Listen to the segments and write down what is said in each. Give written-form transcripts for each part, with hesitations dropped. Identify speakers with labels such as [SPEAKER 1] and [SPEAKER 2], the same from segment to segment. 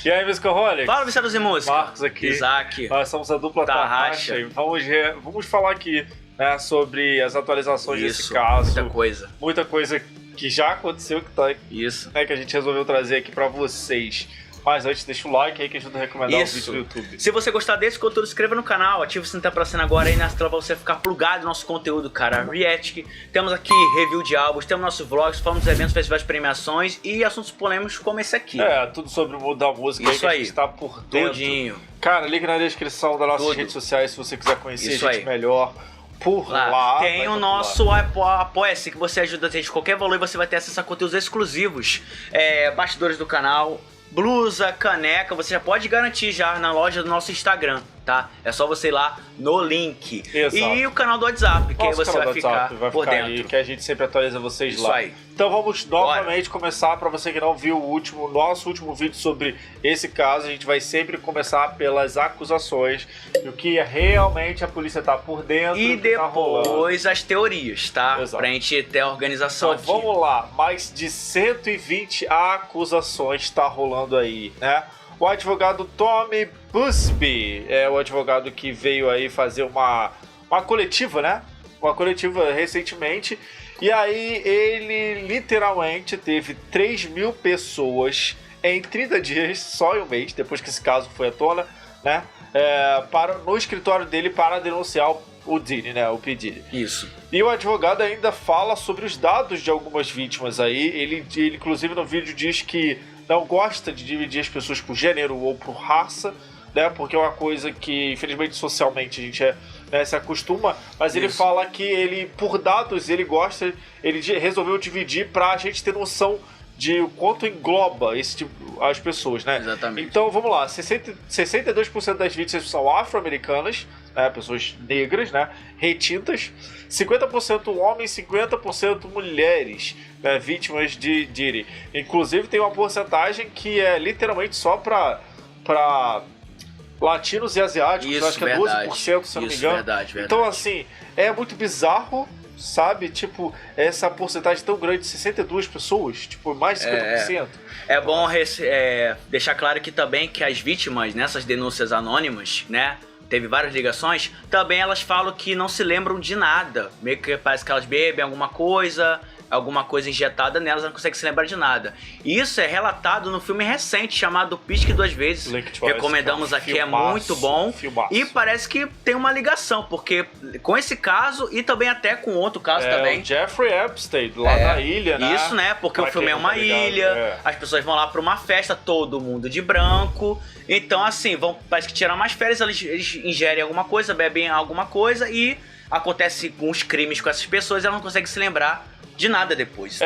[SPEAKER 1] E aí, Musicaholics?
[SPEAKER 2] Fala, Vicente de Música.
[SPEAKER 1] Marcos aqui.
[SPEAKER 2] Isaac.
[SPEAKER 1] Nós somos a dupla Tarraxa. Vamos falar aqui, né, sobre as atualizações desse caso. Muita coisa que já aconteceu, que a gente resolveu trazer aqui pra vocês. Mas antes, deixa o like aí que ajuda a recomendar o vídeo do YouTube.
[SPEAKER 2] Se você gostar desse conteúdo, se inscreva no canal, ative o sininho pra cena agora aí na tela pra você ficar plugado no nosso conteúdo, cara. React, temos aqui review de álbuns, temos nossos vlogs, falamos dos eventos, festivais, premiações e assuntos polêmicos como esse aqui.
[SPEAKER 1] Tudo sobre o mundo da música.
[SPEAKER 2] Isso aí.
[SPEAKER 1] Que a gente tá por dentro.
[SPEAKER 2] Tudinho.
[SPEAKER 1] Cara, link na descrição das nossas redes sociais se você quiser conhecer a gente melhor. Por lá.
[SPEAKER 2] Tem o nosso Apoia-se, que você ajuda a gente de qualquer valor e você vai ter acesso a conteúdos exclusivos. Bastidores do canal, blusa, caneca, você já pode garantir já na loja do nosso Instagram, tá? É só você ir lá no link.
[SPEAKER 1] Exato.
[SPEAKER 2] E o canal do WhatsApp, que aí você vai ficar por dentro.
[SPEAKER 1] Aí, que a gente sempre atualiza vocês
[SPEAKER 2] Isso
[SPEAKER 1] lá.
[SPEAKER 2] aí.
[SPEAKER 1] Então vamos novamente começar, para você que não viu nosso último vídeo sobre esse caso, a gente vai sempre começar pelas acusações, do que realmente a polícia tá por dentro.
[SPEAKER 2] E depois as teorias, tá?
[SPEAKER 1] Exato.
[SPEAKER 2] Pra gente ter a organização
[SPEAKER 1] então,
[SPEAKER 2] aqui.
[SPEAKER 1] vamos lá, mais de 120 acusações tá rolando aí, né? O advogado Tommy Busby é o advogado que veio aí fazer uma coletiva, né? Uma coletiva recentemente. E aí ele literalmente teve 3.000 pessoas em 30 dias, só em um mês, depois que esse caso foi à tona, né? No escritório dele para denunciar o Diddy, né? O P. Diddy.
[SPEAKER 2] Isso.
[SPEAKER 1] E o advogado ainda fala sobre os dados de algumas vítimas aí. Ele inclusive no vídeo diz que não gosta de dividir as pessoas por gênero ou por raça, né? Porque é uma coisa que, infelizmente, socialmente a gente se acostuma. Mas ele fala que ele, por dados, ele resolveu dividir pra gente ter noção de o quanto engloba as pessoas, né?
[SPEAKER 2] Exatamente.
[SPEAKER 1] Então, vamos lá. 62% das vítimas são afro-americanas, né? Pessoas negras, né? Retintas. 50% homens, 50% mulheres, né? Vítimas de Diddy. Inclusive, tem uma porcentagem que é literalmente só pra latinos e asiáticos.
[SPEAKER 2] Isso,
[SPEAKER 1] acho que é 12%, se eu não me engano.
[SPEAKER 2] Verdade.
[SPEAKER 1] Então, assim, é muito bizarro, sabe? Tipo, essa porcentagem tão grande, 62 pessoas, tipo, mais de 50%.
[SPEAKER 2] É bom deixar claro aqui também que as vítimas nessas denúncias anônimas, né? Teve várias ligações, também elas falam que não se lembram de nada. Meio que parece que elas bebem alguma coisa injetada nelas, não conseguem se lembrar de nada. E isso é relatado no filme recente chamado Pisque Duas Vezes. Recomendamos aqui, filmaço, é muito bom. Filmaço. E parece que tem uma ligação, porque com esse caso e também até com outro caso também.
[SPEAKER 1] O Jeffrey Epstein, lá na ilha, né?
[SPEAKER 2] Isso, né? Porque o filme é uma ilha, as pessoas vão lá pra uma festa, todo mundo de branco. Então, assim, parece que tirar mais férias, eles ingerem alguma coisa, bebem alguma coisa e acontece uns crimes com essas pessoas e elas não conseguem se lembrar de nada depois.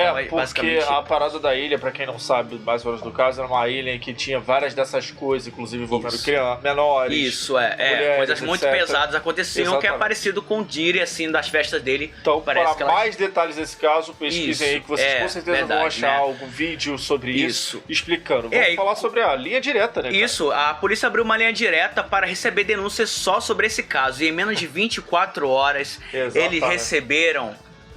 [SPEAKER 1] Porque a parada da ilha, pra quem não sabe mais ou menos do caso, era uma ilha em que tinha várias dessas coisas, inclusive envolvendo crianças, menores.
[SPEAKER 2] Isso, mulheres, coisas muito pesadas aconteciam, que é parecido com o Diddy, assim, das festas dele.
[SPEAKER 1] Então, para mais detalhes desse caso, pesquisem aí, que vocês com certeza vão achar algum vídeo sobre isso explicando. Vamos falar sobre a linha direta, né, cara?
[SPEAKER 2] Isso, a polícia abriu uma linha direta para receber denúncias só sobre esse caso. E em menos de 24 horas, eles receberam...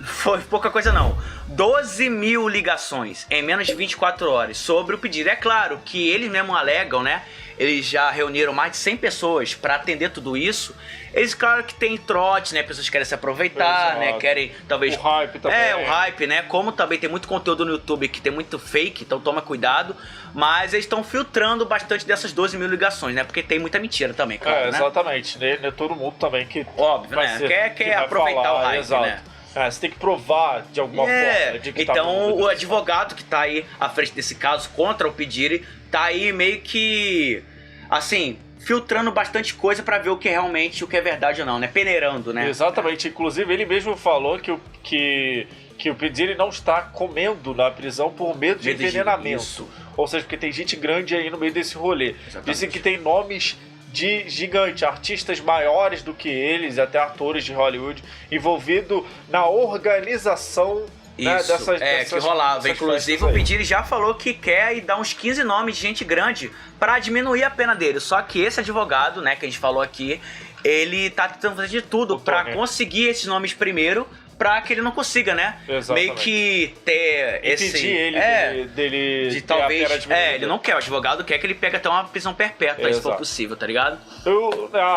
[SPEAKER 2] Foi pouca coisa não, 12.000 ligações em menos de 24 horas sobre o pedido. É claro que eles mesmo alegam, né? Eles já reuniram mais de 100 pessoas para atender tudo isso. Eles, claro que tem trote, né? Pessoas querem se aproveitar, né? Querem, talvez...
[SPEAKER 1] O hype também.
[SPEAKER 2] O hype, né? Como também tem muito conteúdo no YouTube que tem muito fake, então toma cuidado. Mas eles estão filtrando bastante dessas 12.000 ligações, né? Porque tem muita mentira também, claro, né?
[SPEAKER 1] Exatamente. Não é todo mundo também que...
[SPEAKER 2] Óbvio, né? Quer aproveitar o hype, né?
[SPEAKER 1] Você tem que provar de alguma forma. De que
[SPEAKER 2] então o advogado que tá aí à frente desse caso contra o P. Diddy tá aí meio que, assim, filtrando bastante coisa pra ver o que realmente, o que é verdade ou não, né? Peneirando, né?
[SPEAKER 1] Exatamente. Inclusive ele mesmo falou que o P. Diddy não está comendo na prisão por medo de envenenamento. Ou seja, porque tem gente grande aí no meio desse rolê.
[SPEAKER 2] Exatamente.
[SPEAKER 1] Dizem que tem nomes de gigante, artistas maiores do que eles, até atores de Hollywood, envolvido na organização né?
[SPEAKER 2] Isso, que rolava. Inclusive o Pediri já falou que quer e dar uns 15 nomes de gente grande pra diminuir a pena dele. Só que esse advogado, né, que a gente falou aqui, ele tá tentando fazer de tudo pra conseguir esses nomes primeiro, pra que ele não consiga, né?
[SPEAKER 1] Exatamente.
[SPEAKER 2] Meio que ter esse...
[SPEAKER 1] Impedir ele dele
[SPEAKER 2] de
[SPEAKER 1] ter
[SPEAKER 2] talvez...
[SPEAKER 1] a pena diminuída.
[SPEAKER 2] ele não quer. O advogado quer que ele pegue até uma prisão perpétua, se for possível, tá ligado?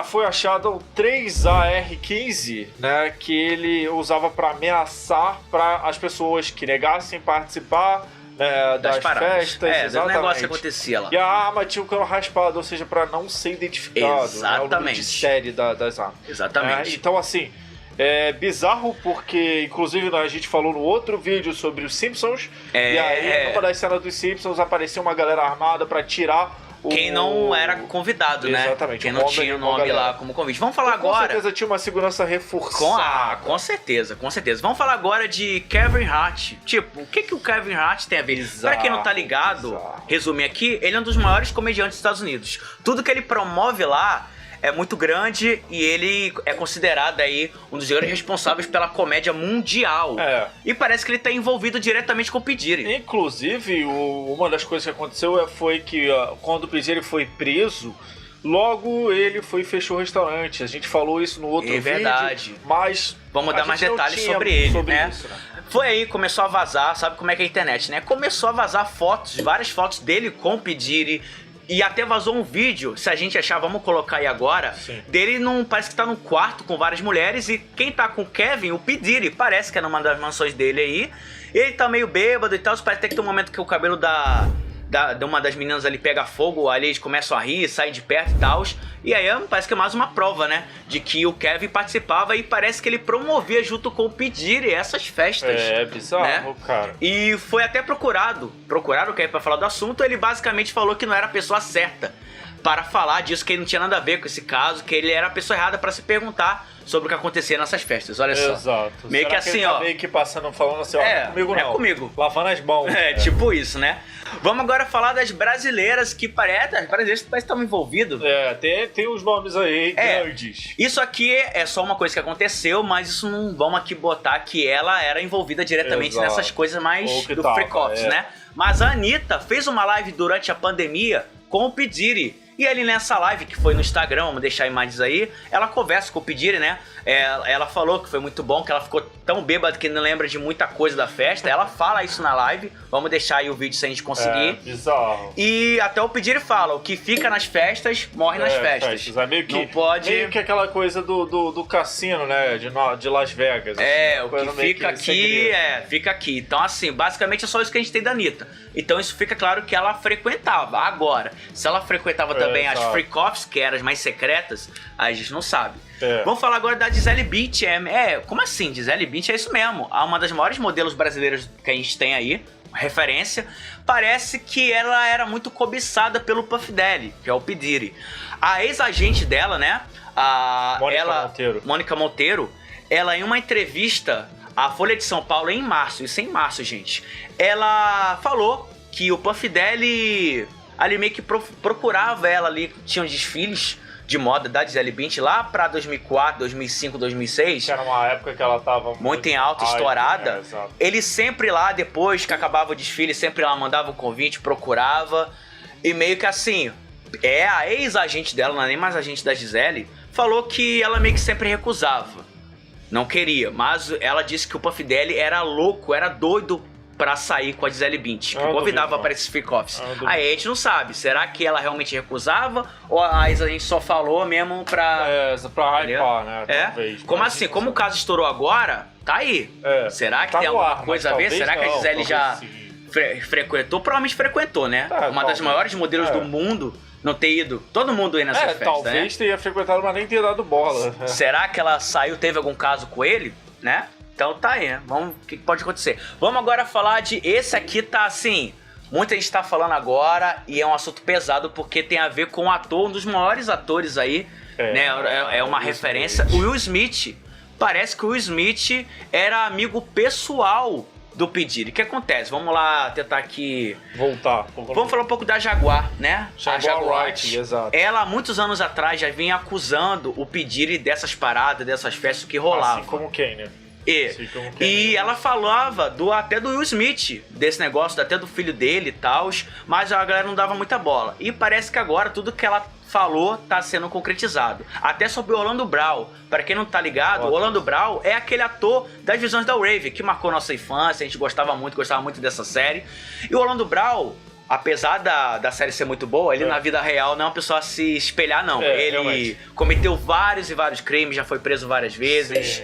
[SPEAKER 1] Foi achado um 3AR-15, né? Que ele usava pra ameaçar para as pessoas que negassem participar das festas.
[SPEAKER 2] Do negócio que acontecia lá.
[SPEAKER 1] E a arma tinha o cano raspado, ou seja, pra não ser identificado.
[SPEAKER 2] Exatamente.
[SPEAKER 1] Né, o número de série das armas.
[SPEAKER 2] Exatamente.
[SPEAKER 1] Então, assim... É bizarro porque, inclusive, a gente falou no outro vídeo sobre os Simpsons. E aí, numa das cenas dos Simpsons, apareceu uma galera armada pra tirar
[SPEAKER 2] quem não era convidado, né?
[SPEAKER 1] Exatamente.
[SPEAKER 2] Quem não tinha o nome lá como convite. Vamos falar agora...
[SPEAKER 1] Com certeza tinha uma segurança reforçada.
[SPEAKER 2] Com certeza, com certeza. Vamos falar agora de Kevin Hart. Tipo, o que o Kevin Hart tem a ver? Pra quem não tá ligado, resumir aqui, ele é um dos maiores comediantes dos Estados Unidos. Tudo que ele promove lá é muito grande e ele é considerado aí um dos grandes responsáveis pela comédia mundial. E parece que ele tá envolvido diretamente com o P. Diddy.
[SPEAKER 1] Inclusive, uma das coisas que aconteceu foi que quando o P. Diddy foi preso, logo ele foi e fechou o restaurante. A gente falou isso no outro vídeo.
[SPEAKER 2] Verdade.
[SPEAKER 1] Mas
[SPEAKER 2] vamos dar mais detalhes sobre ele, né?
[SPEAKER 1] Isso, né?
[SPEAKER 2] Foi aí, começou a vazar, sabe como é que é a internet, né? Começou a vazar fotos, várias fotos dele com o P. Diddy. E até vazou um vídeo, se a gente achar, vamos colocar aí agora, dele parece que tá num quarto com várias mulheres e quem tá com o Kevin, o P. Diddy, parece que é numa das mansões dele aí. Ele tá meio bêbado e tal, parece até que tem um momento que o cabelo de uma das meninas ali pega fogo, ali eles começam a rir, saem de perto e tal. E aí parece que é mais uma prova, né? De que o Kevin participava e parece que ele promovia junto com o P. Diddy essas festas.
[SPEAKER 1] É bizarro, né? Cara.
[SPEAKER 2] E foi até procuraram o Kevin pra falar do assunto, ele basicamente falou que não era a pessoa certa para falar disso, que ele não tinha nada a ver com esse caso, que ele era a pessoa errada para se perguntar sobre o que acontecia nessas festas, olha só.
[SPEAKER 1] Exato.
[SPEAKER 2] Meio
[SPEAKER 1] Será
[SPEAKER 2] que assim,
[SPEAKER 1] ele tá meio que passando, falando assim, comigo não.
[SPEAKER 2] É comigo.
[SPEAKER 1] Lavando as mãos.
[SPEAKER 2] Tipo isso, né? Vamos agora falar das brasileiras que parece que estão envolvidas.
[SPEAKER 1] Tem uns nomes aí grandes.
[SPEAKER 2] Isso aqui é só uma coisa que aconteceu, mas isso não vamos aqui botar que ela era envolvida diretamente nessas coisas mais do Freak Ops, né? Mas a Anitta fez uma live durante a pandemia com o P. Diddy. E ali nessa live, que foi no Instagram, vamos deixar imagens aí, ela conversa com o P. Diddy, né? Ela falou que foi muito bom, que ela ficou tão bêbada que não lembra de muita coisa da festa. Ela fala isso na live. Vamos deixar aí o vídeo se a gente conseguir.
[SPEAKER 1] Bizarro.
[SPEAKER 2] E até o P. Diddy fala, o que fica nas festas, morre nas festas.
[SPEAKER 1] É meio que,
[SPEAKER 2] não pode...
[SPEAKER 1] meio que aquela coisa do cassino, né? De Las Vegas.
[SPEAKER 2] O que fica aqui, fica aqui. Então, assim, basicamente é só isso que a gente tem da Anitta. Então isso fica claro que ela frequentava. Agora, se ela frequentava também as Freak Ops, que eram as mais secretas, a gente não sabe. Vamos falar agora da Gisele Bündchen. Como assim? Gisele Bündchen é isso mesmo. Uma das maiores modelos brasileiras que a gente tem aí, referência. Parece que ela era muito cobiçada pelo Puff Daddy, que é o P. Diddy. A ex-agente dela, né? Mônica Monteiro, ela em uma entrevista à Folha de São Paulo em março, isso é em março, gente, ela falou que o Puff Daddy ali meio que procurava ela ali, tinha uns desfiles de moda da Gisele Bündchen lá pra 2004, 2005, 2006.
[SPEAKER 1] Que era uma época que ela tava
[SPEAKER 2] muito em alta, estourada. Ele sempre lá, depois que acabava o desfile, sempre lá mandava um convite, procurava. E meio que assim, a ex-agente dela, não é nem mais agente da Gisele, falou que ela meio que sempre recusava. Não queria, mas ela disse que o Puff Daddy era louco, era doido pra sair com a Gisele Bündchen, que convidava para esses Freak Offs. Aí a gente não sabe, será que ela realmente recusava ou a gente só falou mesmo pra...
[SPEAKER 1] pra hypar, né? Talvez,
[SPEAKER 2] como assim? Como o caso estourou agora, tá aí. Será que tem alguma coisa a ver? Será que a Gisele já frequentou? Provavelmente frequentou, né? Uma das maiores modelos do mundo não ter ido. Todo mundo ia nessa festa,
[SPEAKER 1] talvez tenha frequentado, mas nem tenha dado bola.
[SPEAKER 2] Será que ela saiu, teve algum caso com ele, né? Então tá aí, né? Vamos, o que pode acontecer? Vamos agora falar de esse aqui, tá assim, muita gente tá falando agora e é um assunto pesado porque tem a ver com um ator, um dos maiores atores aí, né? É uma referência. O Will Smith, parece que o Will Smith era amigo pessoal do P. Diddy. O que acontece? Vamos lá tentar aqui... Vamos falar um pouco da Jaguar, né? A Jaguar
[SPEAKER 1] Wright, exato.
[SPEAKER 2] Ela, muitos anos atrás, já vinha acusando o P. Diddy dessas paradas, dessas festas que rolavam.
[SPEAKER 1] Assim como quem, né? Sei como que é.
[SPEAKER 2] E ela falava até do Will Smith, desse negócio, até do filho dele e tal, mas a galera não dava muita bola. E parece que agora tudo que ela falou tá sendo concretizado. Até sobre o Orlando Brown. Para quem não tá ligado, o Orlando Brown é aquele ator das Visões da Rave, que marcou nossa infância, a gente gostava muito dessa série. E o Orlando Brown, apesar da série ser muito boa, ele na vida real não é uma pessoa a se espelhar, não. Ele
[SPEAKER 1] realmente
[SPEAKER 2] cometeu vários e vários crimes, já foi preso várias vezes.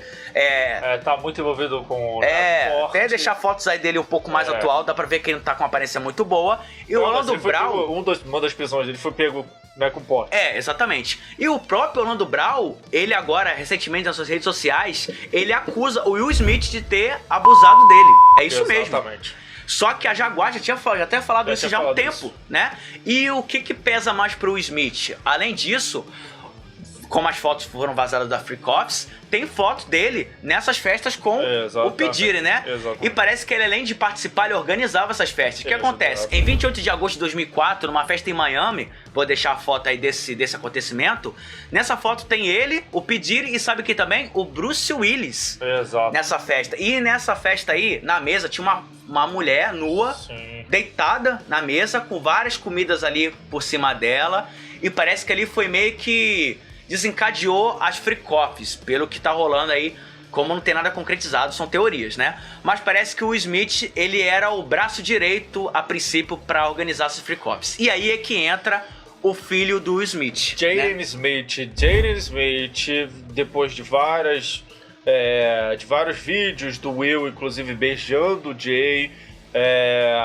[SPEAKER 1] Tá muito envolvido com
[SPEAKER 2] até deixar fotos aí dele um pouco mais atual, dá pra ver que ele não tá com uma aparência muito boa. E o Orlando Brown...
[SPEAKER 1] Uma das prisões dele foi pego, né, com porte.
[SPEAKER 2] Exatamente. E o próprio Orlando Brown, ele agora, recentemente nas suas redes sociais, ele acusa o Will Smith de ter abusado dele. É isso mesmo.
[SPEAKER 1] Exatamente.
[SPEAKER 2] Só que a Jaguar já tinha até falado isso já há um tempo, né? E o que pesa mais pro Will Smith? Além disso, como as fotos foram vazadas da Freak Office, tem foto dele nessas festas com o P. Diddy, né?
[SPEAKER 1] Exatamente.
[SPEAKER 2] E parece que ele, além de participar, ele organizava essas festas. O que acontece? Em 28 de agosto de 2004, numa festa em Miami, vou deixar a foto aí desse acontecimento, nessa foto tem ele, o P. Diddy e sabe quem também? O Bruce Willis.
[SPEAKER 1] Exato.
[SPEAKER 2] Nessa festa. E nessa festa aí, na mesa, tinha uma mulher nua, deitada na mesa, com várias comidas ali por cima dela. E parece que ali foi meio que desencadeou as Freak Office, pelo que tá rolando aí. Como não tem nada concretizado, são teorias, né? Mas parece que o Smith, ele era o braço direito, a princípio, pra organizar essas Freak Office. E aí é que entra o filho do Will Smith.
[SPEAKER 1] Jaden Smith, depois de vários vídeos do Will, inclusive beijando o Jay,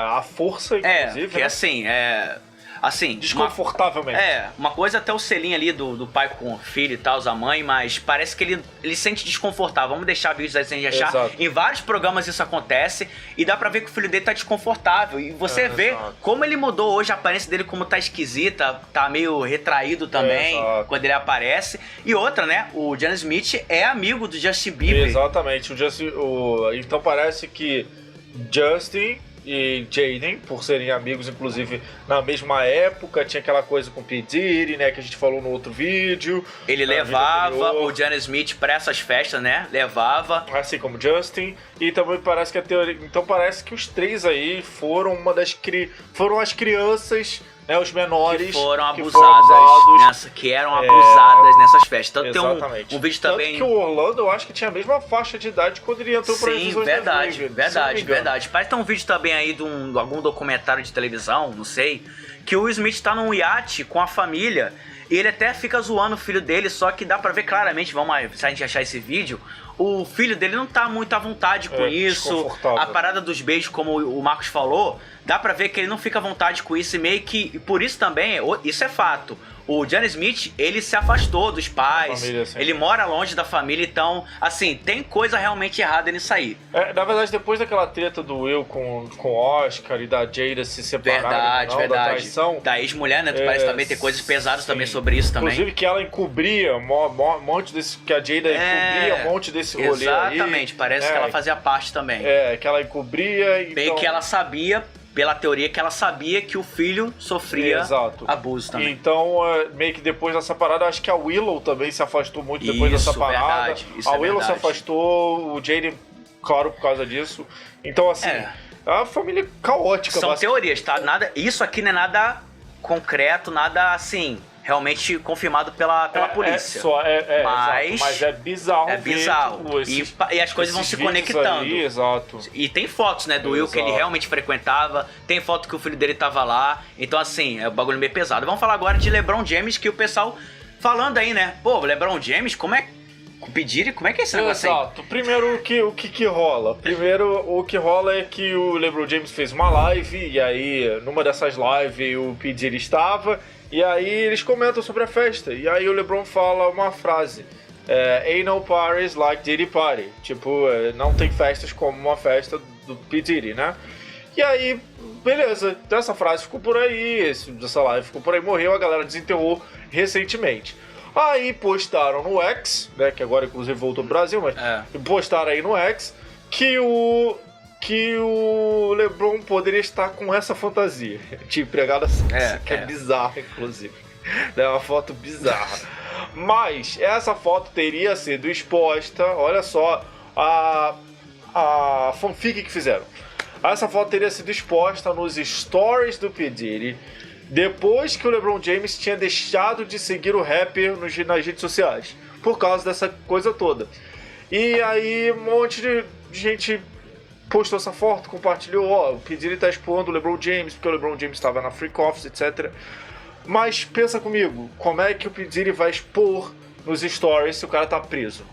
[SPEAKER 1] a força, inclusive,
[SPEAKER 2] que
[SPEAKER 1] né?
[SPEAKER 2] assim,
[SPEAKER 1] desconfortavelmente.
[SPEAKER 2] Uma coisa até o selinho ali do pai com o filho e tal, a mãe, mas parece que ele sente desconfortável. Vamos deixar vídeos aí sem achar.
[SPEAKER 1] Exato.
[SPEAKER 2] Em vários programas isso acontece e dá pra ver que o filho dele tá desconfortável. E você vê como ele mudou hoje, a aparência dele como tá esquisita, tá meio retraído também quando ele aparece. E outra, né, o John Smith é amigo do Justin Bieber.
[SPEAKER 1] Exatamente. Então parece que Justin e Jaden, por serem amigos, inclusive, na mesma época, tinha aquela coisa com o P. Diddy, né, que a gente falou no outro vídeo.
[SPEAKER 2] Ele levava o John Smith pra essas festas, né, levava.
[SPEAKER 1] Assim como Justin, e também parece que a teoria... Então parece que os três aí foram foram as crianças, né, os menores
[SPEAKER 2] que foram abusadas, que eram abusadas nessas festas. Tanto
[SPEAKER 1] exatamente.
[SPEAKER 2] Tem um vídeo
[SPEAKER 1] Tanto
[SPEAKER 2] também...
[SPEAKER 1] que o Orlando, eu acho que tinha a mesma faixa de idade quando ele entrou para Visões da Rave.
[SPEAKER 2] Verdade. Parece que tem um vídeo também aí de algum documentário de televisão, não sei, que o Will Smith tá num iate com a família e ele até fica zoando o filho dele, só que dá pra ver claramente, se a gente achar esse vídeo, o filho dele não tá muito à vontade com isso. A parada dos beijos, como o Marcos falou, dá pra ver que ele não fica à vontade com isso e meio que... E por isso também, isso é fato. O John Smith, ele se afastou dos pais,
[SPEAKER 1] família,
[SPEAKER 2] ele mora longe da família, então, assim, tem coisa realmente errada nisso aí.
[SPEAKER 1] Na verdade, depois daquela treta do Will com o Oscar e da Jada se separarem,
[SPEAKER 2] Verdade.
[SPEAKER 1] da traição...
[SPEAKER 2] Da ex-mulher, né? Parece também ter coisas pesadas também sobre isso também.
[SPEAKER 1] Inclusive que ela encobria um monte desse... Que a Jada encobria um monte desse rolê aí.
[SPEAKER 2] Exatamente, parece que ela fazia parte também.
[SPEAKER 1] Que ela encobria e...
[SPEAKER 2] Bem que ela sabia... Pela teoria que ela sabia que o filho sofria abuso também.
[SPEAKER 1] Então, meio que depois dessa parada, acho que a Willow também se afastou muito depois dessa parada. A Willow se afastou, o Jaden, claro, por causa disso. Então, assim, é uma família caótica.
[SPEAKER 2] São teorias, tá? Isso aqui não é nada concreto, nada assim... realmente confirmado pela polícia.
[SPEAKER 1] Mas é bizarro.
[SPEAKER 2] É bizarro. E as coisas vão se conectando.
[SPEAKER 1] Ali, exato.
[SPEAKER 2] E tem fotos, né, do Will que ele realmente frequentava. Tem foto que o filho dele tava lá. Então, assim, é um bagulho meio pesado. Vamos falar agora de LeBron James, que o pessoal falando aí, né? Pô, LeBron James, como é pedir, como é que é esse negócio aí?
[SPEAKER 1] Exato. Primeiro, o que rola? Primeiro, o que rola é que o LeBron James fez uma live, e aí, numa dessas lives, o P. Diddy estava, e aí eles comentam sobre a festa, e aí o LeBron fala uma frase, ain't no parties like Diddy Party. Tipo, não tem festas como uma festa do P. Diddy, né? E aí, beleza, então essa frase ficou por aí, essa live ficou por aí, morreu, a galera desenterrou recentemente. Aí postaram no X, né, que agora inclusive voltou pro Brasil, mas postaram aí no X que o LeBron poderia estar com essa fantasia de empregada sexy, que é bizarra, inclusive. É uma foto bizarra. Mas essa foto teria sido exposta, olha só, a fanfic que fizeram. Essa foto teria sido exposta nos stories do P. Diddy depois que o LeBron James tinha deixado de seguir o rapper nas redes sociais, por causa dessa coisa toda. E aí um monte de gente postou essa foto, compartilhou, o P. Diddy tá expondo o LeBron James, porque o LeBron James estava na Freak Office, etc. Mas pensa comigo, como é que o P. Diddy vai expor nos stories se o cara tá preso?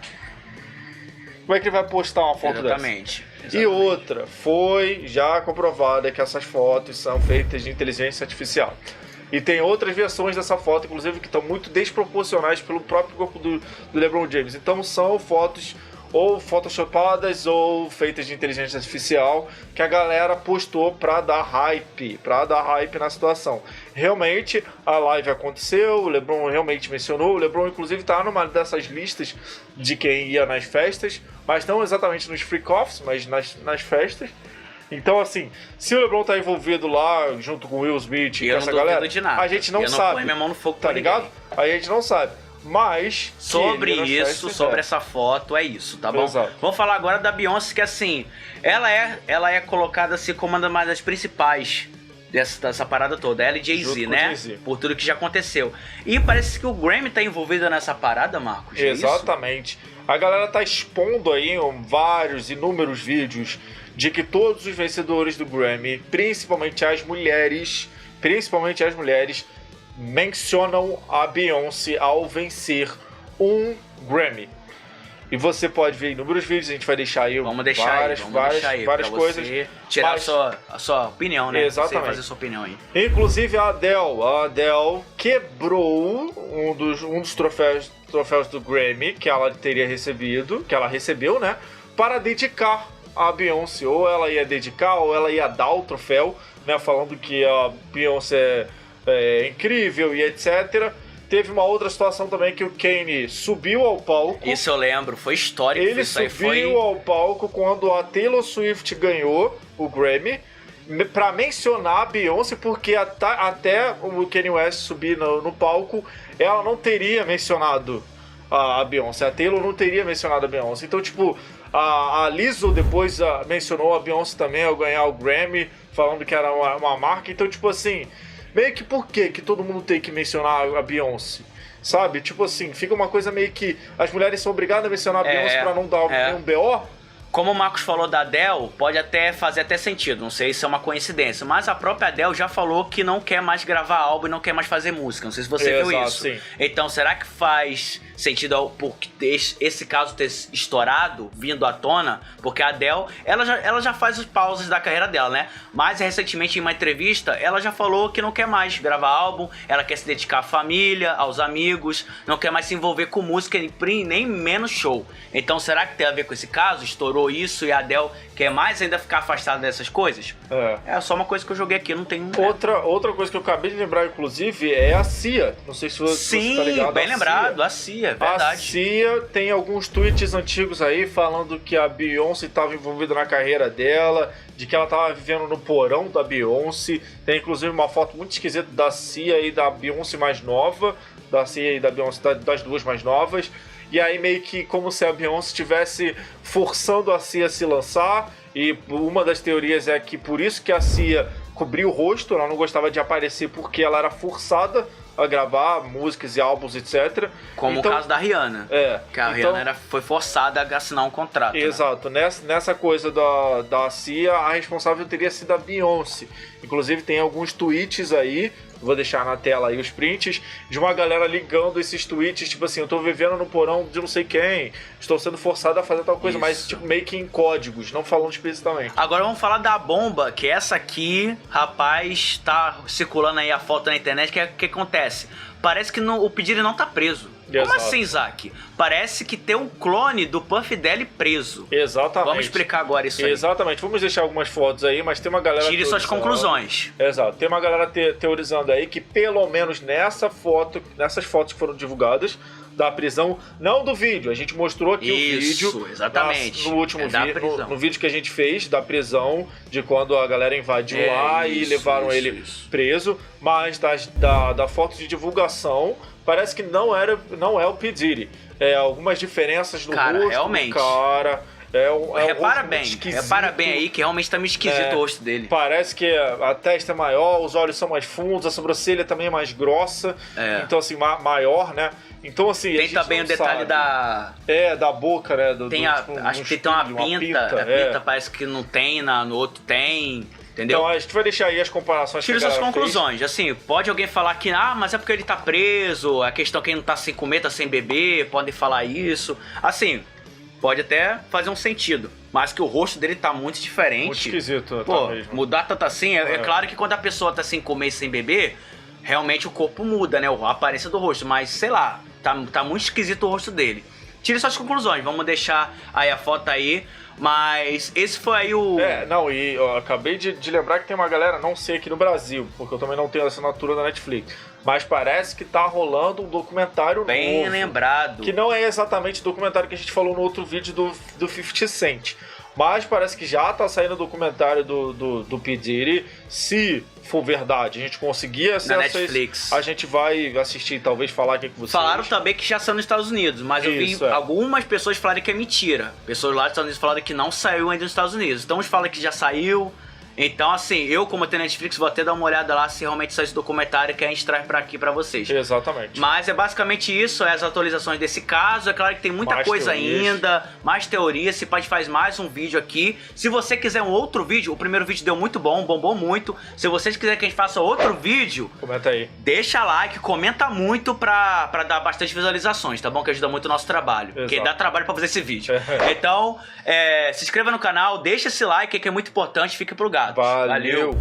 [SPEAKER 1] Como é que ele vai postar uma foto
[SPEAKER 2] Exatamente.
[SPEAKER 1] dessa? E outra, foi já comprovada que essas fotos são feitas de inteligência artificial. E tem outras versões dessa foto, inclusive, que estão muito desproporcionais pelo próprio corpo do LeBron James. Então são fotos ou photoshopadas ou feitas de inteligência artificial que a galera postou pra dar hype na situação. Realmente a live aconteceu, o LeBron realmente mencionou, o LeBron inclusive tá numa dessas listas de quem ia nas festas, mas não exatamente nos freak-offs, mas nas festas. Então, assim, se o LeBron tá envolvido lá junto com o Will Smith e com essa galera,
[SPEAKER 2] de nada.
[SPEAKER 1] a gente não sabe.
[SPEAKER 2] Eu não ponho minha mão no fogo,
[SPEAKER 1] tá ligado? A gente não sabe. Mas
[SPEAKER 2] sobre isso, sobre essa foto, é isso, tá bom?
[SPEAKER 1] Exato.
[SPEAKER 2] Vamos falar agora da Beyoncé, que assim, ela é colocada assim como uma das principais dessa parada toda, ela e Jay-Z, né?
[SPEAKER 1] Jay-Z.
[SPEAKER 2] Por tudo que já aconteceu. E parece que o Grammy tá envolvido nessa parada, Marcos.
[SPEAKER 1] Exatamente. A galera tá expondo aí vários, inúmeros vídeos de que todos os vencedores do Grammy, principalmente as mulheres, mencionam a Beyoncé ao vencer um Grammy. E você pode ver inúmeros vídeos, a gente vai deixar aí várias coisas.
[SPEAKER 2] Tirar a sua opinião, né?
[SPEAKER 1] Exatamente.
[SPEAKER 2] Você fazer a sua opinião aí.
[SPEAKER 1] Inclusive a Adele quebrou um dos troféus do Grammy que ela teria recebido, que ela recebeu, né? Para dedicar a Beyoncé. Ou ela ia dedicar, ou ela ia dar o troféu, né? Falando que a Beyoncé é incrível e etc. Teve uma outra situação também que o Kanye subiu ao palco.
[SPEAKER 2] Isso eu lembro, foi histórico.
[SPEAKER 1] Ele subiu ao palco quando a Taylor Swift ganhou o Grammy pra mencionar a Beyoncé, porque até o Kanye West subir no palco, ela não teria mencionado a Beyoncé. A Taylor não teria mencionado a Beyoncé. Então, tipo, a Lizzo depois mencionou a Beyoncé também ao ganhar o Grammy, falando que era uma marca. Então, tipo assim, meio que por que todo mundo tem que mencionar a Beyoncé? Sabe? Tipo assim, fica uma coisa meio que as mulheres são obrigadas a mencionar a Beyoncé pra não dar nenhum BO.
[SPEAKER 2] Como o Marcos falou da Adele, pode até fazer sentido, não sei se é uma coincidência, mas a própria Adele já falou que não quer mais gravar álbum e não quer mais fazer música, não sei se você viu isso.
[SPEAKER 1] Sim.
[SPEAKER 2] Então, será que faz sentido porque esse caso ter estourado, vindo à tona? Porque a Adele, ela já faz as pausas da carreira dela, né? Mas recentemente em uma entrevista, ela já falou que não quer mais gravar álbum, ela quer se dedicar à família, aos amigos, não quer mais se envolver com música, nem menos show. Então, será que tem a ver com esse caso? Estourou isso e a Adele quer mais ainda ficar afastada dessas coisas? É só uma coisa que eu joguei aqui, não tem...
[SPEAKER 1] Outra coisa que eu acabei de lembrar, inclusive, é a Cia. Não sei se você tá ligado.
[SPEAKER 2] Sim, bem lembrado, a Cia, verdade.
[SPEAKER 1] A Cia tem alguns tweets antigos aí falando que a Beyoncé estava envolvida na carreira dela, de que ela estava vivendo no porão da Beyoncé. Tem inclusive uma foto muito esquisita da Cia e da Beyoncé mais nova, da Cia e da Beyoncé, das duas mais novas. E aí meio que como se a Beyoncé estivesse forçando a Cia a se lançar. E uma das teorias é que por isso que a Cia cobriu o rosto, ela não gostava de aparecer porque ela era forçada a gravar músicas e álbuns, etc.
[SPEAKER 2] Como
[SPEAKER 1] então,
[SPEAKER 2] o caso da Rihanna. Que a Rihanna foi forçada a assinar um contrato.
[SPEAKER 1] Exato. Né? Nessa coisa da Cia, a responsável teria sido a Beyoncé. Inclusive tem alguns tweets aí, vou deixar na tela aí os prints, de uma galera ligando esses tweets, tipo assim, eu tô vivendo no porão de não sei quem, estou sendo forçado a fazer tal coisa, mas tipo meio que em códigos, não falando explicitamente.
[SPEAKER 2] Agora vamos falar da bomba, que essa aqui, rapaz, tá circulando aí a foto na internet, que acontece? Parece que o P. Diddy não tá preso.
[SPEAKER 1] Exato.
[SPEAKER 2] Como assim, Isaac? Parece que tem um clone do Puff Daddy preso.
[SPEAKER 1] Exatamente.
[SPEAKER 2] Vamos explicar agora isso aí.
[SPEAKER 1] Exatamente. Vamos deixar algumas fotos aí, mas tem uma galera...
[SPEAKER 2] Tire suas conclusões.
[SPEAKER 1] Exato. Tem uma galera teorizando aí que pelo menos nessas fotos que foram divulgadas da prisão, não do vídeo, a gente mostrou aqui o vídeo.
[SPEAKER 2] Exatamente.
[SPEAKER 1] No último vídeo, no vídeo que a gente fez da prisão, de quando a galera invadiu lá e levaram ele preso, mas da foto de divulgação, parece que não é o P. Diddy. Algumas diferenças no rosto
[SPEAKER 2] realmente.
[SPEAKER 1] do cara,
[SPEAKER 2] repara
[SPEAKER 1] rosto
[SPEAKER 2] bem,
[SPEAKER 1] muito esquisito.
[SPEAKER 2] repara bem aí que realmente tá meio esquisito o rosto dele.
[SPEAKER 1] Parece que a testa é maior, os olhos são mais fundos, a sobrancelha também é mais grossa. Então, assim, maior, né? Então, assim,
[SPEAKER 2] tem também o detalhe da...
[SPEAKER 1] da boca, né?
[SPEAKER 2] Acho que tem uma pinta. A pinta parece que não tem, no outro tem... Entendeu?
[SPEAKER 1] Então a gente vai deixar aí as comparações.
[SPEAKER 2] Tira suas conclusões. Assim, pode alguém falar que, mas é porque ele tá preso, a questão que ele não tá sem comer, tá sem beber, podem falar isso. Assim, pode até fazer um sentido. Mas que o rosto dele tá muito diferente. Muito
[SPEAKER 1] esquisito,
[SPEAKER 2] pô, mesmo. Mudar tanto assim, é claro que quando a pessoa tá sem comer e sem beber, realmente o corpo muda, né? A aparência do rosto. Mas, sei lá, tá muito esquisito o rosto dele. Tire suas conclusões, vamos deixar aí a foto aí. Mas esse foi aí o...
[SPEAKER 1] e eu acabei de lembrar que tem uma galera, não sei aqui no Brasil, porque eu também não tenho a assinatura da Netflix, mas parece que tá rolando um documentário novo.
[SPEAKER 2] Bem lembrado.
[SPEAKER 1] Que não é exatamente o documentário que a gente falou no outro vídeo do 50 Cent. Mas parece que já tá saindo o documentário do P. Diddy. Se for verdade, a gente conseguir acesso
[SPEAKER 2] na Netflix.
[SPEAKER 1] A gente vai assistir, talvez falar o que vocês...
[SPEAKER 2] Falaram também que já saiu nos Estados Unidos, mas eu vi algumas pessoas falarem que é mentira. Pessoas lá dos Estados Unidos falaram que não saiu ainda nos Estados Unidos. Então uns falam que já saiu. Então, assim, eu, como tenho Netflix, vou até dar uma olhada lá se realmente sai esse documentário que a gente traz pra aqui pra vocês.
[SPEAKER 1] Exatamente.
[SPEAKER 2] Mas é basicamente isso, as atualizações desse caso. É claro que tem muita coisa ainda, mais teorias. Se pode faz mais um vídeo aqui. Se você quiser um outro vídeo, o primeiro vídeo deu muito bom, bombou muito. Se vocês quiserem que a gente faça outro vídeo,
[SPEAKER 1] comenta aí.
[SPEAKER 2] Deixa like, comenta muito pra dar bastante visualizações, tá bom? Que ajuda muito o nosso trabalho. Exato. Porque dá trabalho pra fazer esse vídeo. Então, se inscreva no canal, deixa esse like que é muito importante, fique pro gado.
[SPEAKER 1] Valeu.